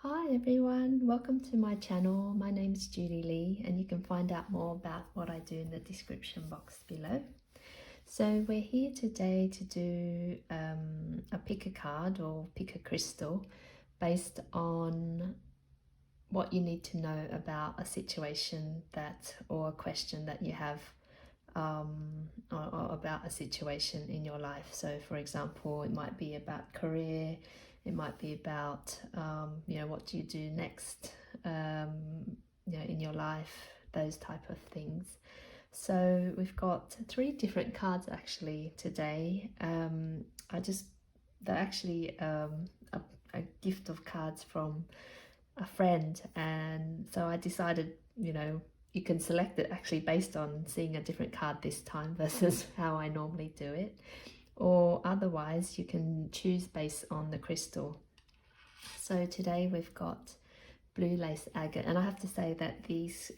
Hi everyone, welcome to my channel. My name is Judy Lee and you can find out more about what I do in the description box below. So we're here today to do a pick a card or pick a crystal based on what you need to know about a situation or a question that you have or about a situation in your life. So for example, it might be about career, it might be about what do you do next in your life, those type of things. So we've got 3 different cards actually today. They're actually a gift of cards from a friend, and so I decided, you can select it actually based on seeing a different card this time versus how I normally do it, or otherwise you can choose based on the crystal. So today we've got blue lace agate, and I have to say that these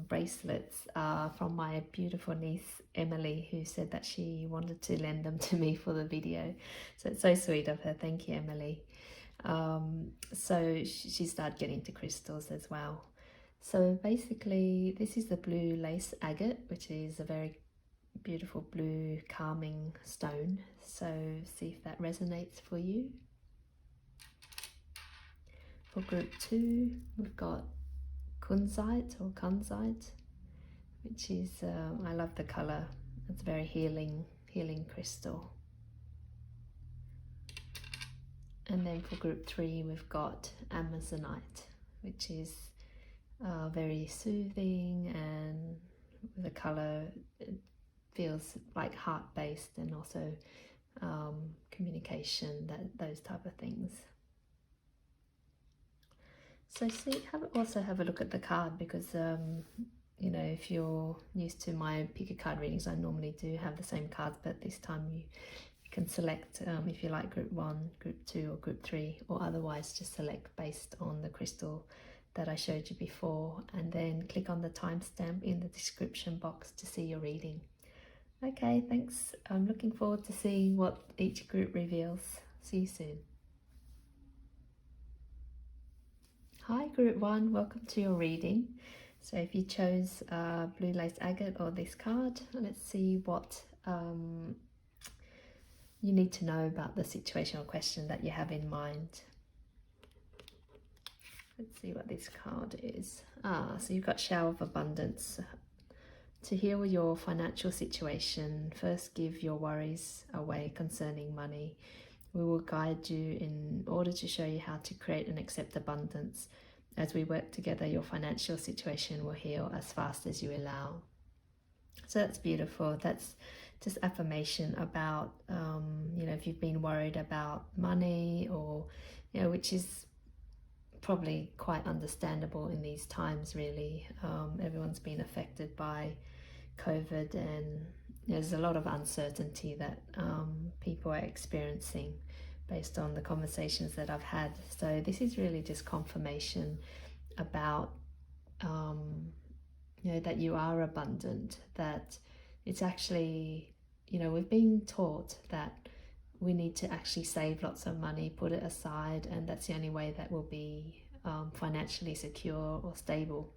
bracelets are from my beautiful niece Emily, who said that she wanted to lend them to me for the video. So it's so sweet of her. Thank you, Emily. So she started getting into crystals as well. So basically this is the blue lace agate, which is a very beautiful blue calming stone. So see if that resonates for you. For group 2 we've got kunzite or kunzite, which is I love the color. It's a very healing crystal. And then for group 3 we've got amazonite, which is very soothing, and the color, it feels like heart-based, and also communication, those type of things. So also have a look at the card, because if you're used to my pick a card readings, I normally do have the same cards, but this time you can select if you like group 1, group 2 or group 3, or otherwise just select based on the crystal that I showed you before, and then click on the timestamp in the description box to see your reading. Okay, thanks. I'm looking forward to seeing what each group reveals. See you soon. Hi group 1, welcome to your reading. So if you chose blue lace agate or this card, let's see what you need to know about the situation or question that you have in mind. Let's see what this card is. So you've got Shower of Abundance. To heal your financial situation, first give your worries away concerning money. We will guide you in order to show you how to create and accept abundance. As we work together, your financial situation will heal as fast as you allow. So that's beautiful. That's just affirmation about, if you've been worried about money, or, which is probably quite understandable in these times, really. Everyone's been affected by COVID, and there's a lot of uncertainty that people are experiencing based on the conversations that I've had. So this is really just confirmation about that you are abundant, that it's actually, we've been taught that we need to actually save lots of money, put it aside, and that's the only way that we'll be financially secure or stable.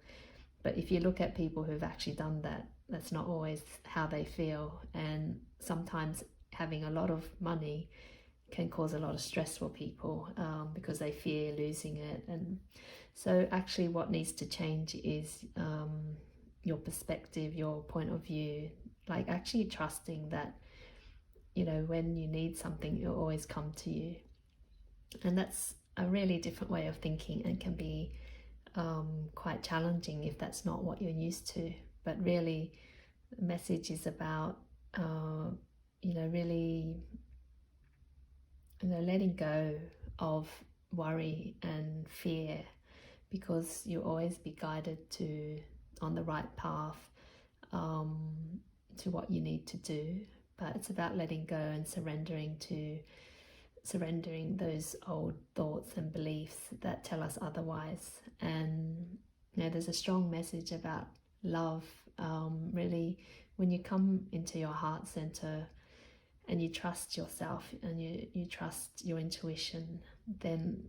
But if you look at people who've actually done that, that's not always how they feel, and sometimes having a lot of money can cause a lot of stress for people because they fear losing it. And so actually what needs to change is your perspective, your point of view, like actually trusting that, when you need something, it'll always come to you. And that's a really different way of thinking, and can be quite challenging if that's not what you're used to. But really the message is about really letting go of worry and fear, because you'll always be guided on the right path to what you need to do. But it's about letting go and surrendering those old thoughts and beliefs that tell us otherwise. And there's a strong message about love. Really, when you come into your heart center and you trust yourself, and you trust your intuition, then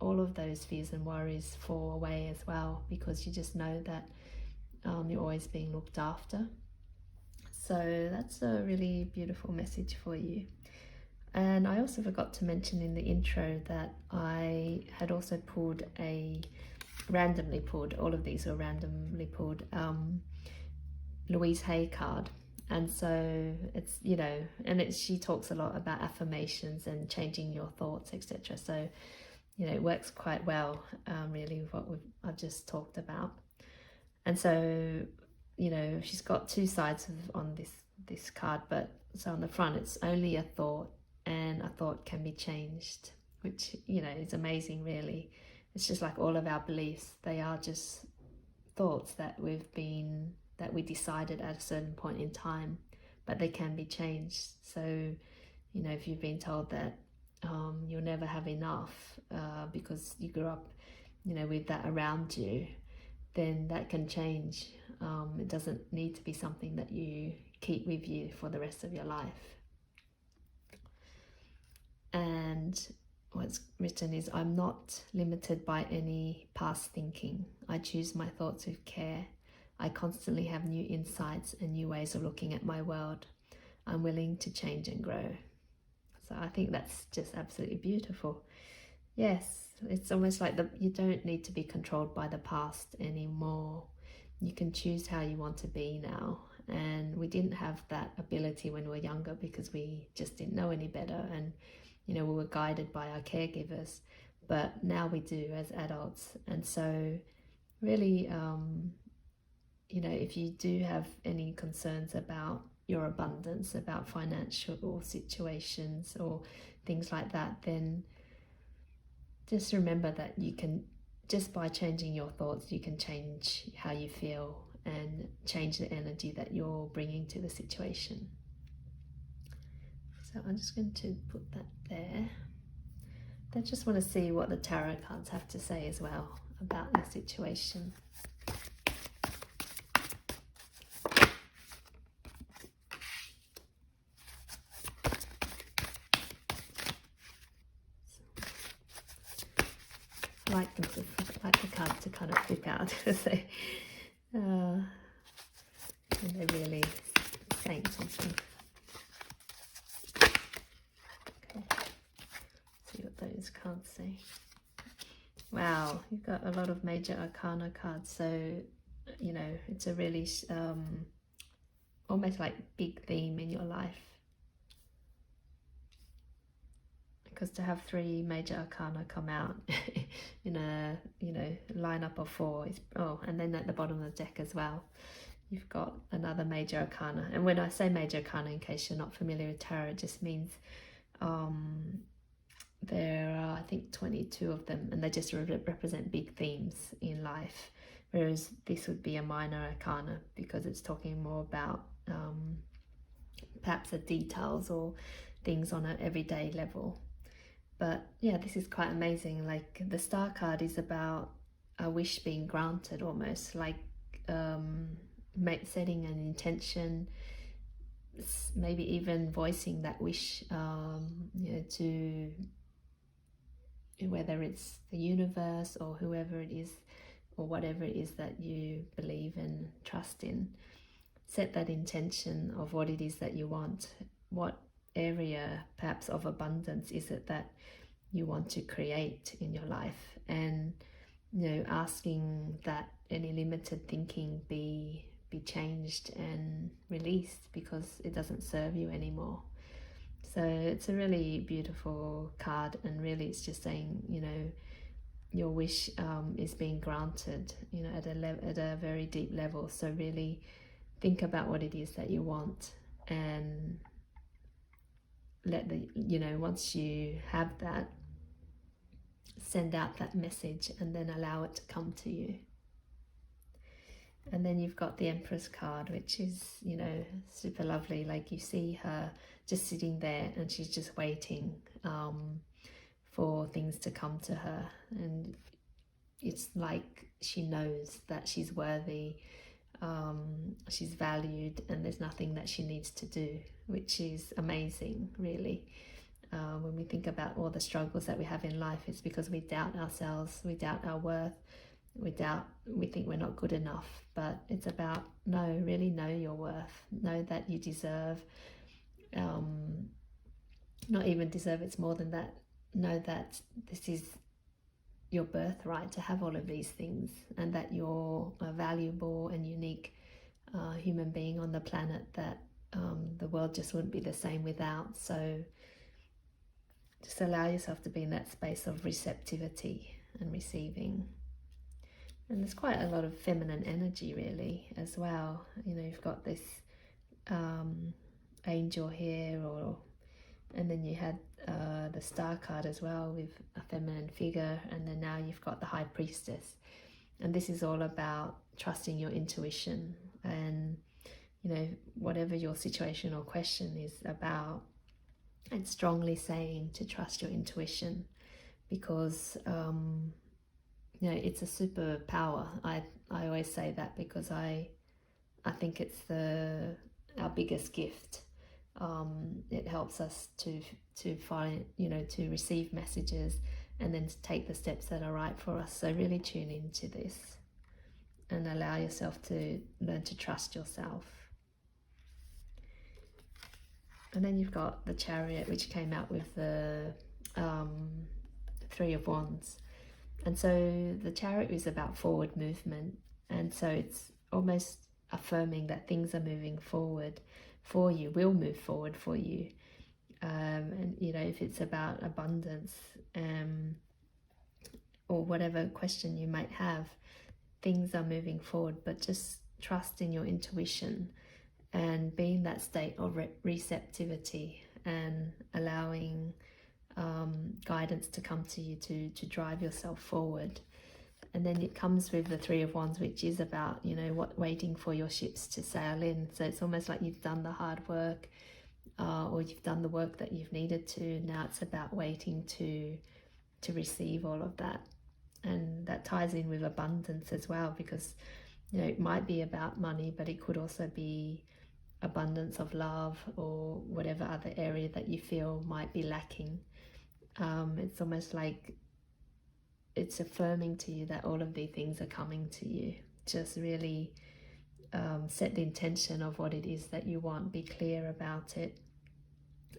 all of those fears and worries fall away as well, because you just know that you're always being looked after. So that's a really beautiful message for you. And I also forgot to mention in the intro that I had also randomly pulled, all of these were randomly pulled, Louise Hay card. And so it's, she talks a lot about affirmations and changing your thoughts, etc. So, it works quite well, really, with what I've just talked about. And so, she's got two sides on this card, but so on the front, it's only a thought, and a thought can be changed, which, is amazing, really. It's just like all of our beliefs, they are just thoughts that we decided at a certain point in time, but they can be changed. So, if you've been told that you'll never have enough because you grew up, with that around you, then that can change. It doesn't need to be something that you keep with you for the rest of your life. And what's written is, I'm not limited by any past thinking. I choose my thoughts with care. I constantly have new insights and new ways of looking at my world. I'm willing to change and grow. So I think that's just absolutely beautiful. Yes, it's almost like you don't need to be controlled by the past anymore. You can choose how you want to be now. And we didn't have that ability when we were younger because we just didn't know any better, and we were guided by our caregivers. But now we do as adults. And so really, if you do have any concerns about your abundance, about financial situations or things like that, then just remember that you can, just by changing your thoughts, you can change how you feel and change the energy that you're bringing to the situation. So I'm just going to put that there. I just want to see what the tarot cards have to say as well about the situation. I like the cards to kind of flip out because they're really saying something. Okay, see what those cards say. Wow, you've got a lot of major arcana cards, so it's a really almost like big theme in your life. Because to have 3 major arcana come out in a lineup of 4 is, and then at the bottom of the deck as well, you've got another major arcana. And when I say major arcana, in case you're not familiar with tarot, it just means there are, I think, 22 of them, and they just represent big themes in life, whereas this would be a minor arcana because it's talking more about perhaps the details or things on an everyday level. But yeah, this is quite amazing. Like the Star card is about a wish being granted, almost like setting an intention, maybe even voicing that wish to whether it's the universe or whoever it is or whatever it is that you believe and trust in. Set that intention of what it is that you want. What area perhaps of abundance is it that you want to create in your life, and asking that any limited thinking be changed and released because it doesn't serve you anymore. So it's a really beautiful card, and really it's just saying your wish is being granted at a very deep level. So really think about what it is that you want, and let once you have that, send out that message and then allow it to come to you. And then you've got the Empress card, which is super lovely. Like you see her just sitting there and she's just waiting for things to come to her, and it's like she knows that she's worthy, she's valued, and there's nothing that she needs to do, which is amazing, really. when we think about all the struggles that we have in life, it's because we doubt ourselves, we doubt our worth, we think we're not good enough. But it's about, no, really know your worth, know that you deserve, not even deserve, it's more than that, know that this is your birthright to have all of these things, and that you're a valuable and unique human being on the planet that the world just wouldn't be the same without. So just allow yourself to be in that space of receptivity and receiving. And there's quite a lot of feminine energy really as well. You know, you've got this angel here, and then you had the star card as well with a feminine figure, and then now you've got the high priestess. And this is all about trusting your intuition, and you know, whatever your situation or question is about, and strongly saying to trust your intuition, because you know, it's a superpower. I always say that because I think it's our biggest gift. It helps us to find, you know, to receive messages and then to take the steps that are right for us. So really tune into this and allow yourself to learn to trust yourself. And then you've got the Chariot, which came out with the Three of Wands. And so the Chariot is about forward movement. And so it's almost affirming that things are moving forward for you, will move forward for you. And, you know, if it's about abundance or whatever question you might have, things are moving forward, but just trust in your intuition and be in that state of receptivity and allowing guidance to come to you to drive yourself forward. And then it comes with the Three of Wands, which is about, you know, waiting for your ships to sail in. So it's almost like you've done the hard work, or you've done the work that you've needed to. Now it's about waiting to receive all of that. And that ties in with abundance as well, because, you know, it might be about money, but it could also be abundance of love or whatever other area that you feel might be lacking. It's almost like it's affirming to you that all of these things are coming to you. Just really set the intention of what it is that you want, be clear about it,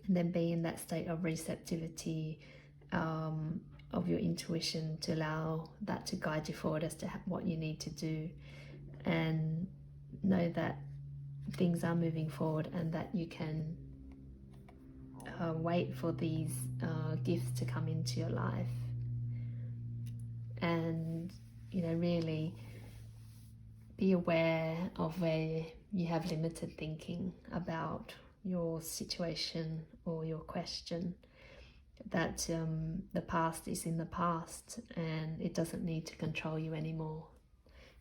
and then be in that state of receptivity of your intuition to allow that to guide you forward as to what you need to do, and know that things are moving forward and that you can wait for these gifts to come into your life. And, you know, really be aware of where you have limited thinking about your situation or your question, that the past is in the past and it doesn't need to control you anymore.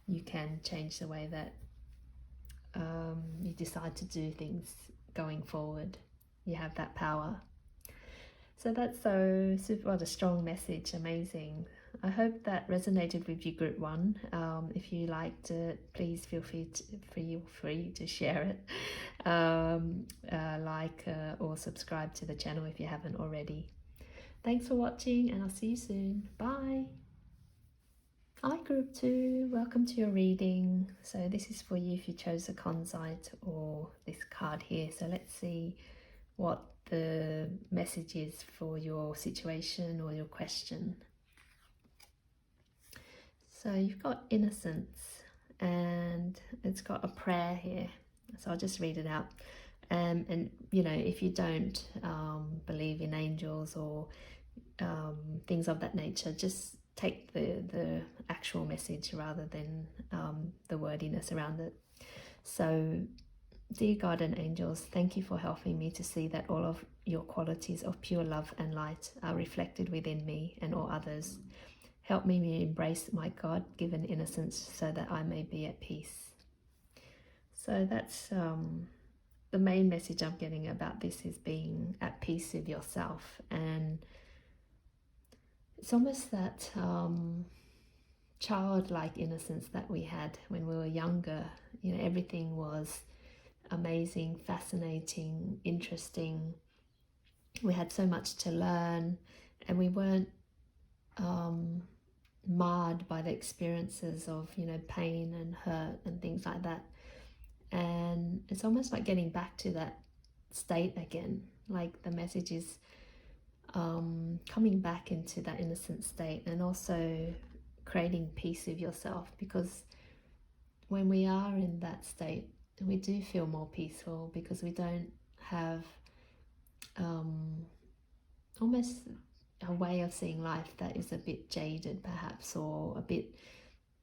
You can change the way that you decide to do things going forward. You have that power. So that's so super, what a strong message, amazing. I hope that resonated with you, Group 1. If you liked it, please feel free to share it, or subscribe to the channel if you haven't already. Thanks for watching, and I'll see you soon. Bye. Hi Group 2, welcome to your reading. So this is for you if you chose a consite or this card here. So let's see what the message is for your situation or your question. So you've got innocence, and it's got a prayer here. So I'll just read it out. And you know, if you don't believe in angels or things of that nature, just take the actual message rather than the wordiness around it. So, dear God and angels, thank you for helping me to see that all of your qualities of pure love and light are reflected within me and all others. Help me embrace my God-given innocence so that I may be at peace. So that's the main message I'm getting about this, is being at peace with yourself. And it's almost that childlike innocence that we had when we were younger. You know, everything was amazing, fascinating, interesting. we had so much to learn, and we weren't marred by the experiences of, you know, pain and hurt and things like that. And it's almost like getting back to that state again. Like the message is coming back into that innocent state, and also creating peace with yourself, because when we are in that state, we do feel more peaceful, because we don't have almost a way of seeing life that is a bit jaded perhaps, or a bit,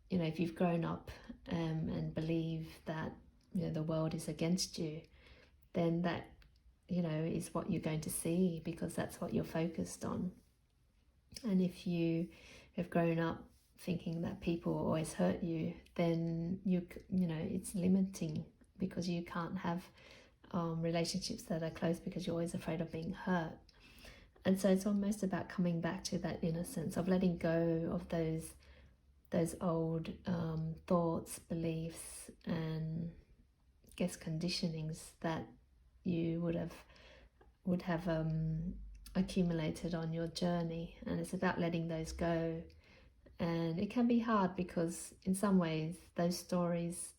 you know, if you've grown up and believe that, you know, the world is against you, then that, you know, is what you're going to see, because that's what you're focused on. And if you have grown up thinking that people always hurt you, then you know, it's limiting, because you can't have relationships that are close, because you're always afraid of being hurt. And so it's almost about coming back to that innocence, of letting go of those old thoughts, beliefs, and I guess conditionings that you would have accumulated on your journey. And it's about letting those go. And it can be hard, because in some ways those stories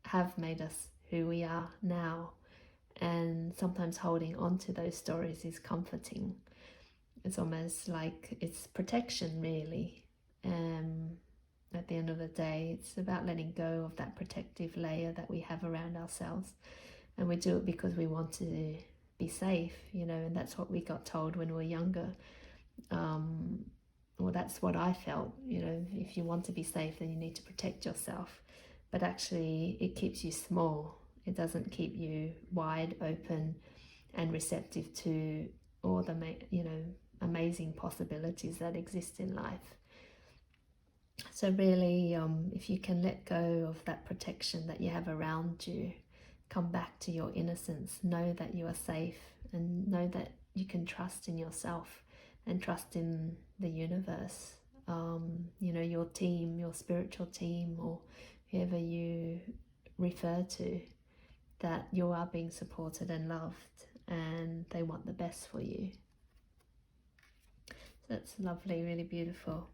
have made us who we are now, and sometimes holding on to those stories is comforting. It's almost like it's protection, really. At the end of the day, it's about letting go of that protective layer that we have around ourselves. And we do it because we want to be safe, you know, and that's what we got told when we were younger. Well, that's what I felt, you know, if you want to be safe, then you need to protect yourself. But actually, it keeps you small. It doesn't keep you wide open and receptive to all the, you know, amazing possibilities that exist in life. So really, if you can let go of that protection that you have around you, come back to your innocence, know that you are safe, and know that you can trust in yourself and trust in the universe, you know, your team, your spiritual team, or whoever you refer to, that you are being supported and loved, and they want the best for you. So that's lovely, really beautiful.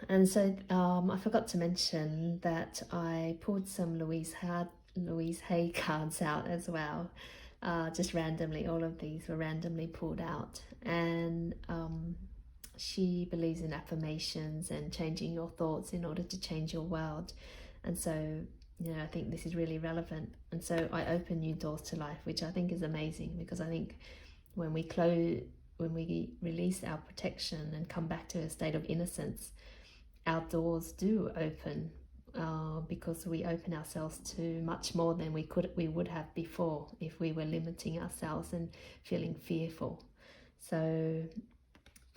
And so I forgot to mention that I pulled some Louise Hay cards out as well, just randomly. All of these were randomly pulled out, and she believes in affirmations and changing your thoughts in order to change your world. And so, you know, I think this is really relevant. And so I open new doors to life, which I think is amazing, because I think when we release our protection and come back to a state of innocence, our doors do open, because we open ourselves to much more than we would have before, if we were limiting ourselves and feeling fearful. So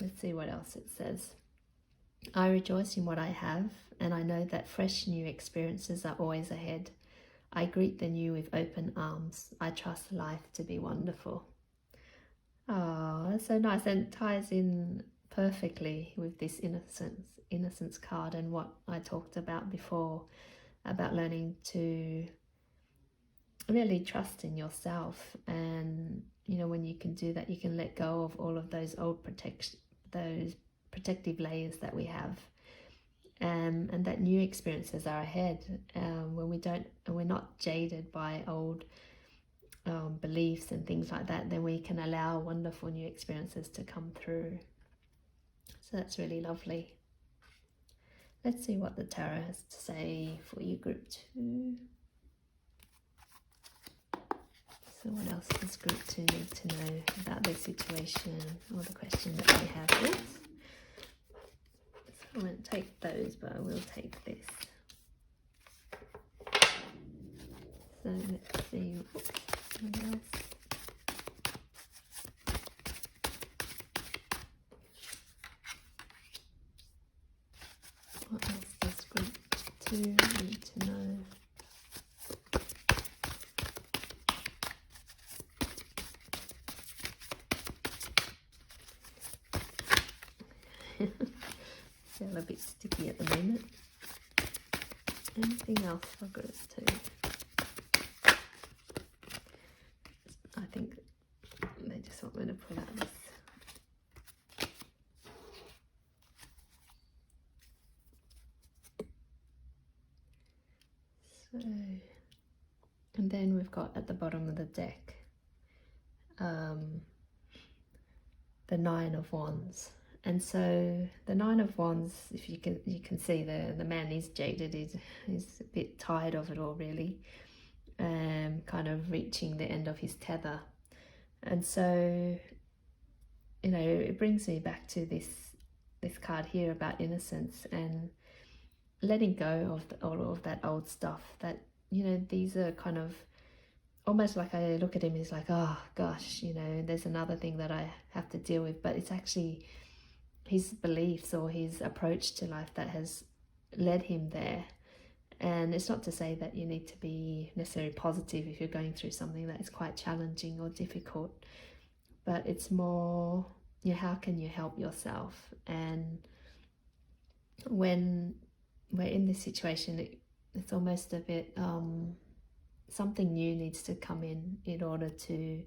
let's see what else it says. I rejoice in what I have, and I know that fresh new experiences are always ahead. I greet the new with open arms. I trust life to be wonderful. Oh, that's so nice, and ties in perfectly with this innocence card and what I talked about before, about learning to really trust in yourself. And, you know, when you can do that, you can let go of all of those old those protective layers that we have, and that new experiences are ahead, when we're not jaded by old beliefs and things like that. Then we can allow wonderful new experiences to come through. So that's really lovely. Let's see what the tarot has to say for you, group 2. So what else does group 2 need to know about their situation, or the question that they have? Oops. So I won't take those, but I will take this. So let's see what else. What else does group 2 need to know? Feel a bit sticky at the moment. Anything else for group 2? I think going to pull out this. So, and then we've got at the bottom of the deck the Nine of Wands. And so the Nine of Wands, if you can see the man is jaded, he's a bit tired of it all, really, kind of reaching the end of his tether. And so, you know, it brings me back to this card here about innocence and letting go of all of that old stuff. That, you know, these are kind of almost like, I look at him, he's like, oh gosh, you know, there's another thing that I have to deal with, but it's actually his beliefs or his approach to life that has led him there. And it's not to say that you need to be necessarily positive if you're going through something that is quite challenging or difficult, but it's more, you know, how can you help yourself? And when we're in this situation, it's almost a bit something new needs to come in order to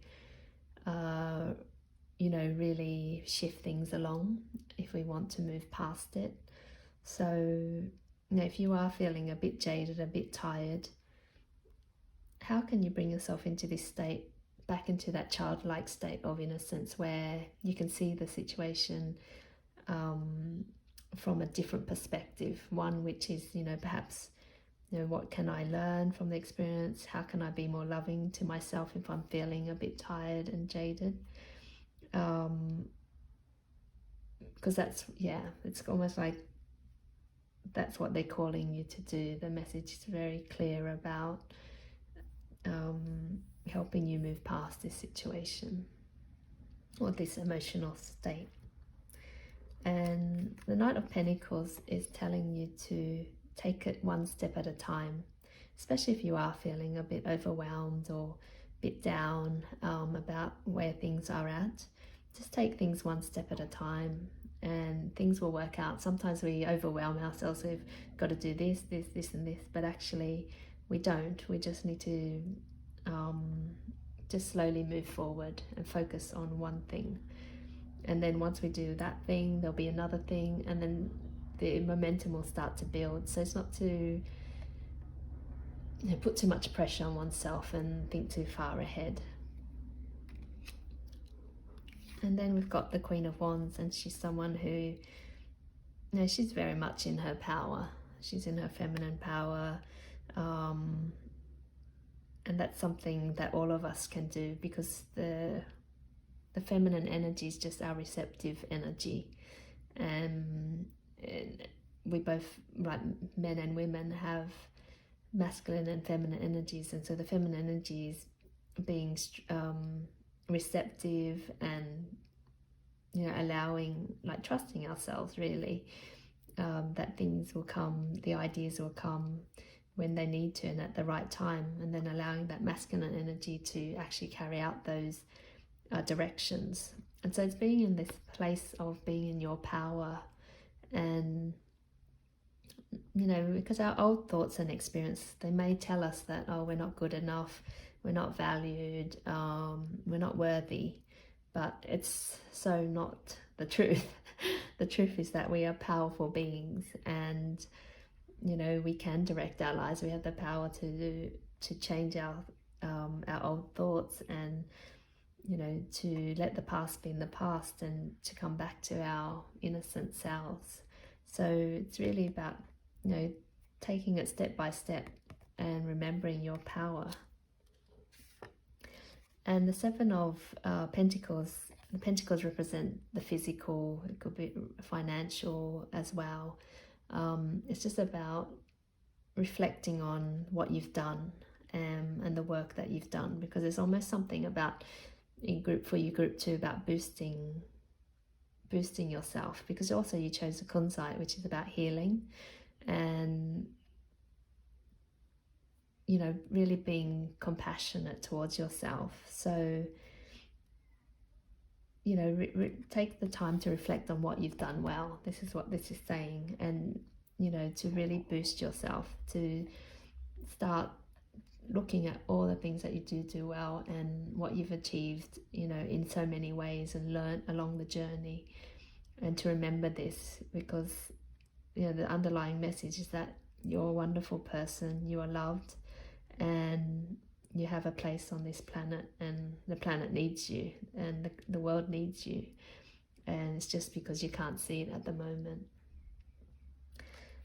you know, really shift things along if we want to move past it. So, you know, if you are feeling a bit jaded, a bit tired, how can you bring yourself into this state, back into that childlike state of innocence where you can see the situation from a different perspective, one which is, you know, perhaps, you know, what can I learn from the experience? How can I be more loving to myself if I'm feeling a bit tired and jaded? Because that's, yeah, it's almost like that's what they're calling you to do. The message is very clear about helping you move past this situation or this emotional state. And the Knight of Pentacles is telling you to take it one step at a time, especially if you are feeling a bit overwhelmed or a bit down about where things are at. Just take things one step at a time and things will work out. Sometimes we overwhelm ourselves, we've got to do this, and this, but actually we don't. We just need to just slowly move forward and focus on one thing. And then once we do that thing, there'll be another thing, and then the momentum will start to build. So it's not to, you know, put too much pressure on oneself and think too far ahead. And then we've got the Queen of Wands, and she's someone who, you know, she's very much in her power. She's in her feminine power. And that's something that all of us can do, because the feminine energy is just our receptive energy. And we both, like men and women, have masculine and feminine energies. And so the feminine energy is being receptive and, you know, allowing, like trusting ourselves really, that things will come, the ideas will come when they need to and at the right time, and then allowing that masculine energy to actually carry out those directions. And so it's being in this place of being in your power. And, you know, because our old thoughts and experience, they may tell us that, oh, we're not good enough, we're not valued, we're not worthy, but it's so not the truth. The truth is that we are powerful beings, and, you know, we can direct our lives. We have the power to change our old thoughts, and, you know, to let the past be in the past and to come back to our innocent selves. So it's really about, you know, taking it step by step and remembering your power. And the Seven of Pentacles, the Pentacles represent the physical, it could be financial as well. It's just about reflecting on what you've done and the work that you've done, because there's almost something about, in group 4, you group 2, about boosting yourself, because also you chose the Kunzite, which is about healing and, you know, really being compassionate towards yourself. So, you know, take the time to reflect on what you've done well. This is what this is saying. And, you know, to really boost yourself, to start looking at all the things that you do well and what you've achieved, you know, in so many ways, and learn along the journey. And to remember this, because, you know, the underlying message is that you're a wonderful person, you are loved, and you have a place on this planet, and the planet needs you, and the world needs you, and it's just because you can't see it at the moment.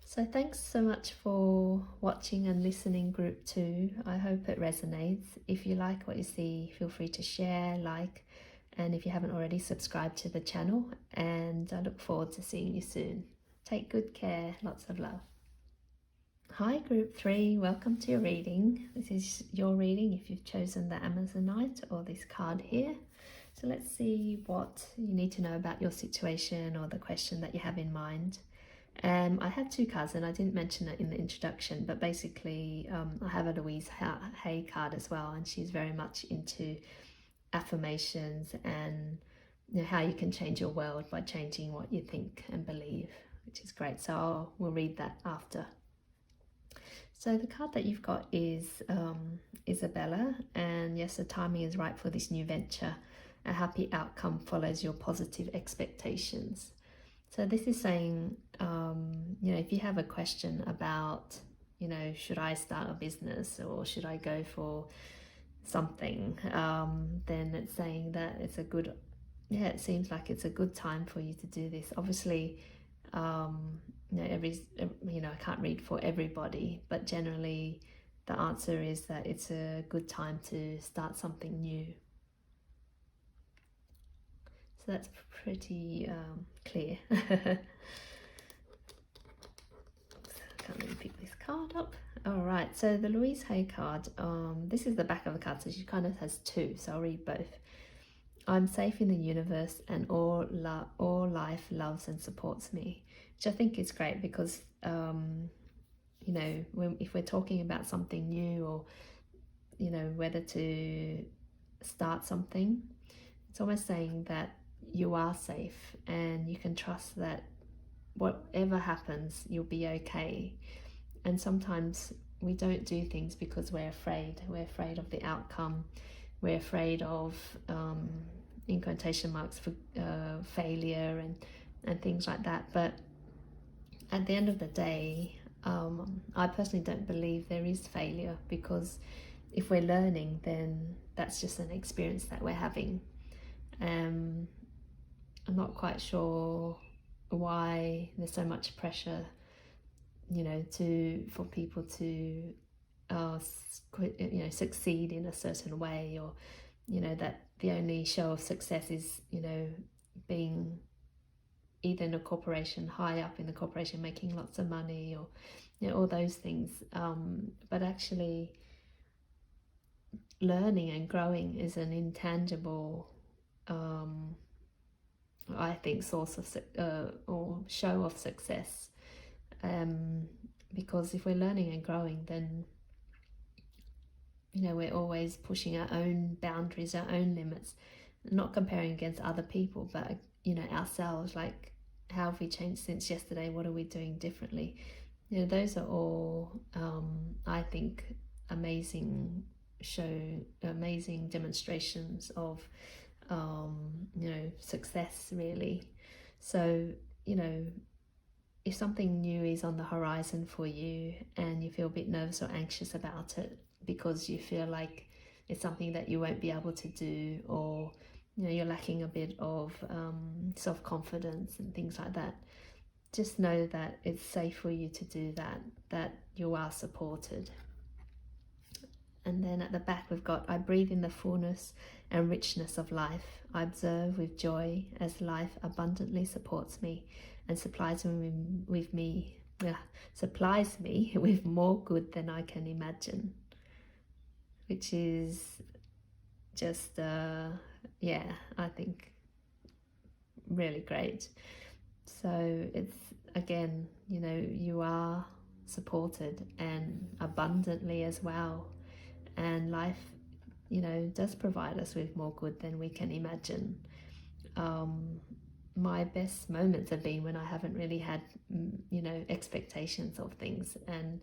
So thanks so much for watching and listening, group 2. I hope it resonates. If you like what you see, feel free to share, like, and if you haven't already, subscribe to the channel, and I look forward to seeing you soon. Take good care. Lots of love. Hi group 3, welcome to your reading. This is your reading if you've chosen the Amazonite or this card here. So let's see what you need to know about your situation or the question that you have in mind. I have 2 cards, and I didn't mention it in the introduction, but basically I have a Louise Hay card as well, and she's very much into affirmations and, you know, how you can change your world by changing what you think and believe, which is great. So we'll read that after. So the card that you've got is Isabella, and yes, the timing is right for this new venture. A happy outcome follows your positive expectations. So this is saying, you know, if you have a question about, you know, should I start a business or should I go for something, then it's saying that it's a good, yeah, it seems like it's a good time for you to do this. Obviously, you know, I can't read for everybody, but generally the answer is that it's a good time to start something new. So that's pretty clear. Can't really pick this card up. All right, so the Louise Hay card, this is the back of the card, so she kind of has 2, so I'll read both. I'm safe in the universe, and all life loves and supports me, which I think is great because, you know, if we're talking about something new, or, you know, whether to start something, it's almost saying that you are safe and you can trust that whatever happens, you'll be okay. And sometimes we don't do things because we're afraid. We're afraid of the outcome. We're afraid of, in quotation marks, for failure and things like that. But at the end of the day, I personally don't believe there is failure, because if we're learning, then that's just an experience that we're having. I'm not quite sure why there's so much pressure, you know, for people to, you know, succeed in a certain way, or, you know, that the only show of success is, you know, being either in a corporation, high up in the corporation, making lots of money, or, you know, all those things. But actually, learning and growing is an intangible, I think, source of or show of success. Because if we're learning and growing, then, you know, we're always pushing our own boundaries, our own limits, not comparing against other people, but, you know, ourselves. Like, how have we changed since yesterday? What are we doing differently? You know, those are all, I think, amazing demonstrations of, you know, success, really. So, you know, if something new is on the horizon for you and you feel a bit nervous or anxious about it because you feel like it's something that you won't be able to do, or, you know, you're lacking a bit of self-confidence and things like that, just know that it's safe for you to do that, that you are supported. And then at the back we've got, I breathe in the fullness and richness of life. I observe with joy as life abundantly supports me and supplies me with more good than I can imagine. Which is just, yeah, I think really great. So it's, again, you know, you are supported, and abundantly as well. And life, you know, does provide us with more good than we can imagine. My best moments have been when I haven't really had, you know, expectations of things, and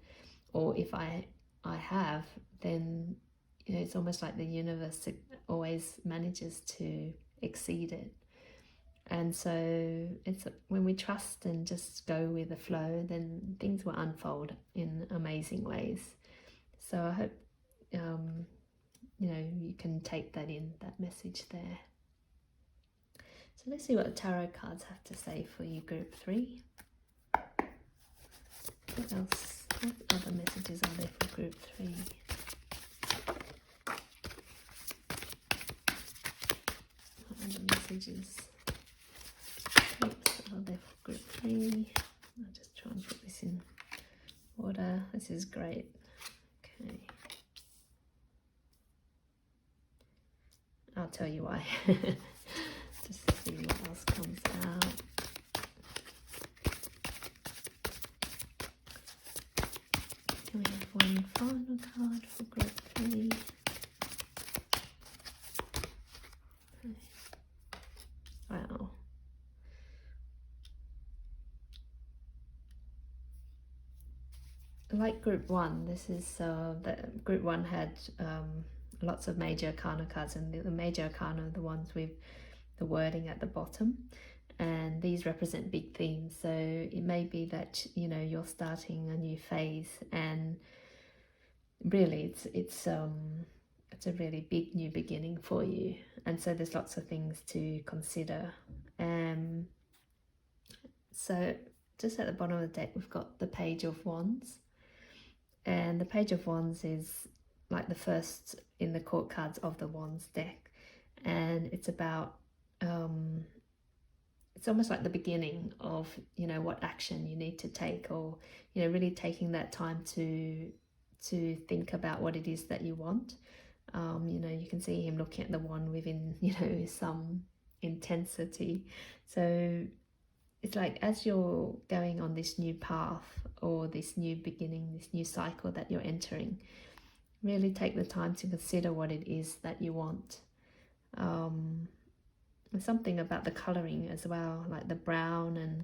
or if I I have, then it's almost like the universe always manages to exceed it. And so it's when we trust and just go with the flow, then things will unfold in amazing ways. So I hope you can take that in, that message there. So let's see what the tarot cards have to say for you, group 3. What else? What other messages are there for group 3? What other messages? Oops, are there for group 3? I'll just try and put this in order. This is great. Okay. I'll tell you why. Just to see what else comes out. Can we have one final card for group 3? Okay. Wow. Like group 1, this is group 1 had lots of major arcana cards, and the major arcana are the ones with the wording at the bottom, and these represent big themes. So it may be that you're starting a new phase, and really it's a really big new beginning for you, and so there's lots of things to consider. So just at the bottom of the deck we've got the Page of Wands, and the Page of Wands is like the first in the court cards of the Wands deck, and it's about it's almost like the beginning of what action you need to take, or really taking that time to think about what it is that you want. You can see him looking at the wand within some intensity. So it's like as you're going on this new path, or this new beginning, this new cycle that you're entering, really take the time to consider what it is that you want. There's something about the colouring as well, like the brown, and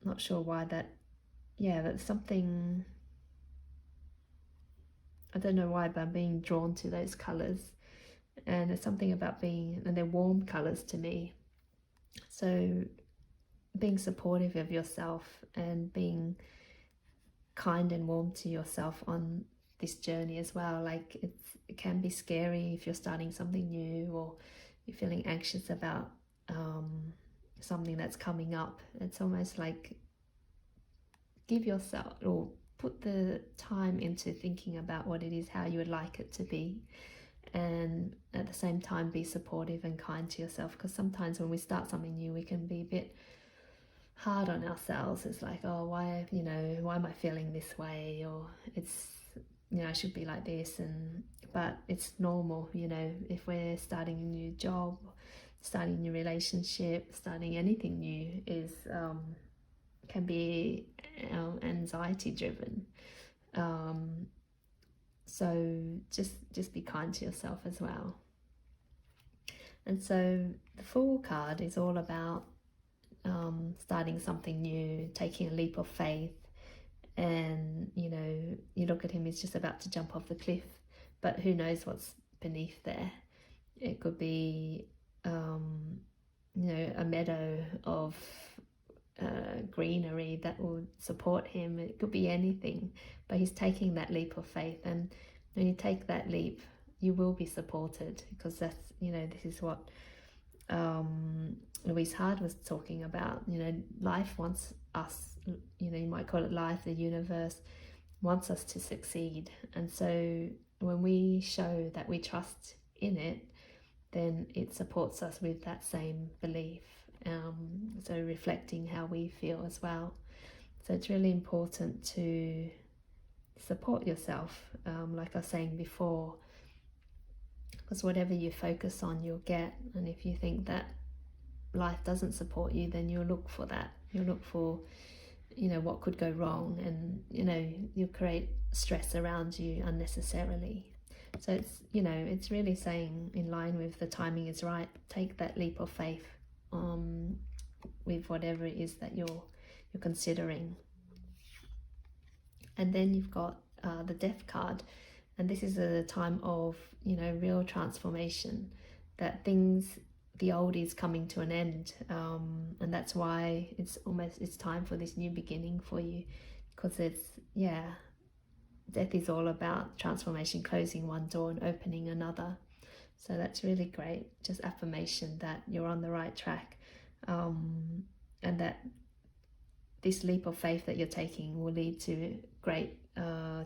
not sure why that's something, I don't know why, but I'm being drawn to those colours, and there's something about and they're warm colours to me. So being supportive of yourself and being kind and warm to yourself on this journey as well. Like it can be scary if you're starting something new, or you're feeling anxious about something that's coming up. It's almost like give yourself, or put the time into thinking about what it is, how you would like it to be, and at the same time be supportive and kind to yourself, because sometimes when we start something new we can be a bit hard on ourselves. It's like, oh, why am I feeling this way, or it's I should be like this, but it's normal. If we're starting a new job, starting a new relationship, starting anything new is can be anxiety driven. So just be kind to yourself as well. And so the Fool card is all about starting something new, taking a leap of faith, and you look at him, he's just about to jump off the cliff, but who knows what's beneath there. It could be a meadow of greenery that will support him. It could be anything, but he's taking that leap of faith, and when you take that leap you will be supported, because that's this is what Louise Hard was talking about. Life wants us, you might call it life, the universe wants us to succeed, and so when we show that we trust in it, then it supports us with that same belief. So reflecting how we feel as well. So it's really important to support yourself, like I was saying before, because whatever you focus on you'll get, and if you think that life doesn't support you, then you'll look for that. You'll look for what could go wrong, and you'll create stress around you unnecessarily. So it's really saying, in line with the timing is right, take that leap of faith with whatever it is that you're considering. And then you've got the Death card, and this is a time of, you know, real transformation, that things, the old is coming to an end, and that's why it's time for this new beginning for you, because death is all about transformation, closing one door and opening another. So that's really great, just affirmation that you're on the right track, and that this leap of faith that you're taking will lead to great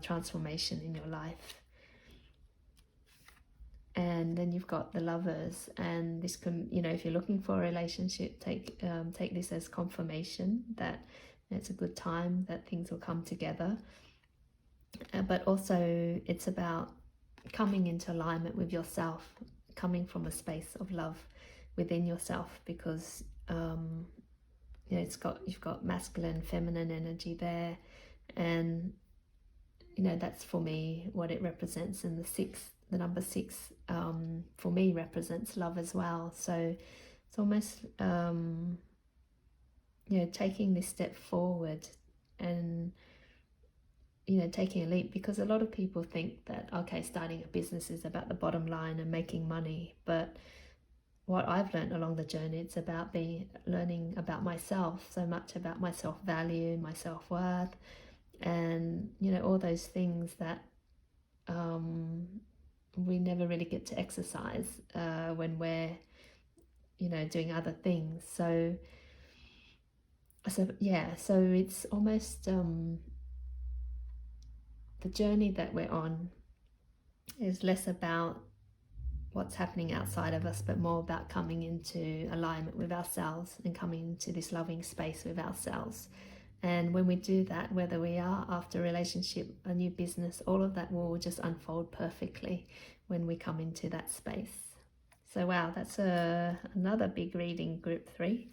transformation in your life. And then you've got the Lovers, and this can, you know, if you're looking for a relationship, take this as confirmation that it's a good time, that things will come together. But also it's about coming into alignment with yourself, coming from a space of love within yourself, because you know, you've got masculine, feminine energy there, and you know, that's for me what it represents. And the number 6 for me represents love as well. So it's almost you know, taking this step forward and, you know, taking a leap, because a lot of people think that, okay, starting a business is about the bottom line and making money, but what I've learned along the journey, it's about learning about myself, so much about my self-value, my self-worth, and, you know, all those things that we never really get to exercise when we're, you know, doing other things. So it's almost the journey that we're on is less about what's happening outside of us, but more about coming into alignment with ourselves and coming into this loving space with ourselves. And when we do that, whether we are after a relationship, a new business, all of that will just unfold perfectly when we come into that space. So wow, that's another big reading, group 3.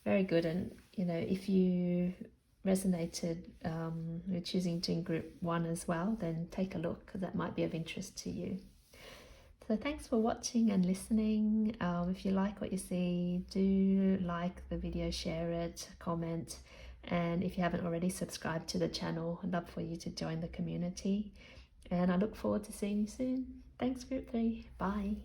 Very good. And you know, if you resonated with choosing to in group 1 as well, then take a look, because that might be of interest to you. So thanks for watching and listening. If you like what you see, do like the video, share it, comment, and if you haven't already, subscribe to the channel. I'd love for you to join the community, and I look forward to seeing you soon. Thanks, group 3. Bye.